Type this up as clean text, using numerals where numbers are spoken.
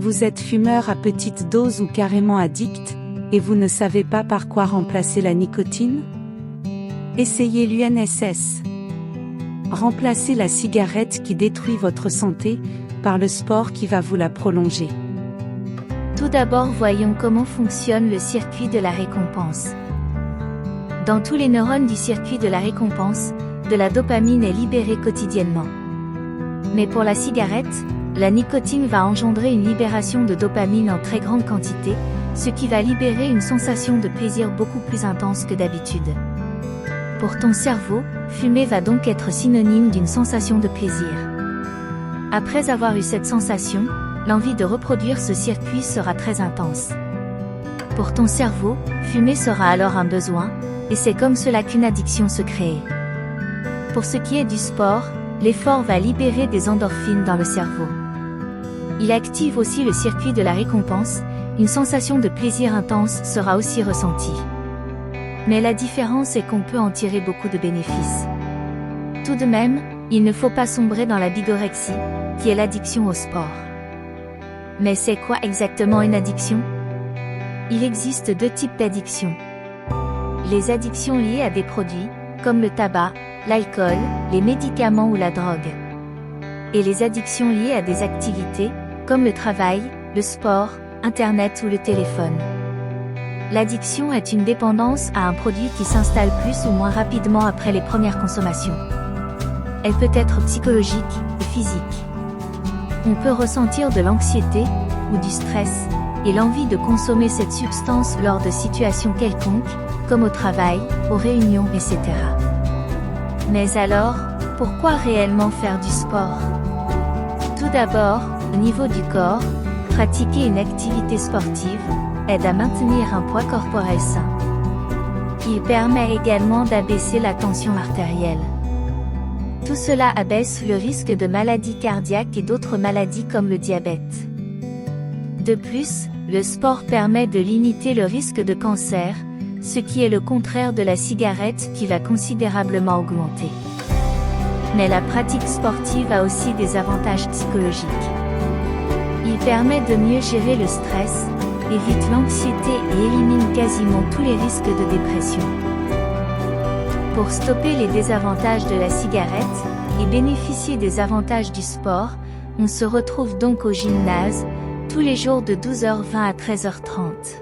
Vous êtes fumeur à petite dose ou carrément addict, et vous ne savez pas par quoi remplacer la nicotine? Essayez l'UNSS. Remplacez la cigarette qui détruit votre santé, par le sport qui va vous la prolonger. Tout d'abord, voyons comment fonctionne le circuit de la récompense. Dans tous les neurones du circuit de la récompense, de la dopamine est libérée quotidiennement. Mais pour la cigarette, la nicotine va engendrer une libération de dopamine en très grande quantité, ce qui va libérer une sensation de plaisir beaucoup plus intense que d'habitude. Pour ton cerveau, fumer va donc être synonyme d'une sensation de plaisir. Après avoir eu cette sensation, l'envie de reproduire ce circuit sera très intense. Pour ton cerveau, fumer sera alors un besoin, et c'est comme cela qu'une addiction se crée. Pour ce qui est du sport, l'effort va libérer des endorphines dans le cerveau. Il active aussi le circuit de la récompense, une sensation de plaisir intense sera aussi ressentie. Mais la différence est qu'on peut en tirer beaucoup de bénéfices. Tout de même, il ne faut pas sombrer dans la bigorexie, qui est l'addiction au sport. Mais c'est quoi exactement une addiction? Il existe deux types d'addictions. Les addictions liées à des produits, comme le tabac, l'alcool, les médicaments ou la drogue. Et les addictions liées à des activités, comme le travail, le sport, Internet ou le téléphone. L'addiction est une dépendance à un produit qui s'installe plus ou moins rapidement après les premières consommations. Elle peut être psychologique et physique. On peut ressentir de l'anxiété ou du stress et l'envie de consommer cette substance lors de situations quelconques, comme au travail, aux réunions, etc. Mais alors, pourquoi réellement faire du sport? Tout d'abord, au niveau du corps, pratiquer une activité sportive aide à maintenir un poids corporel sain. Il permet également d'abaisser la tension artérielle. Tout cela abaisse le risque de maladies cardiaques et d'autres maladies comme le diabète. De plus, le sport permet de limiter le risque de cancer, ce qui est le contraire de la cigarette qui va considérablement augmenter. Mais la pratique sportive a aussi des avantages psychologiques. Il permet de mieux gérer le stress, évite l'anxiété et élimine quasiment tous les risques de dépression. Pour stopper les désavantages de la cigarette et bénéficier des avantages du sport, on se retrouve donc au gymnase, tous les jours de 12h20 à 13h30.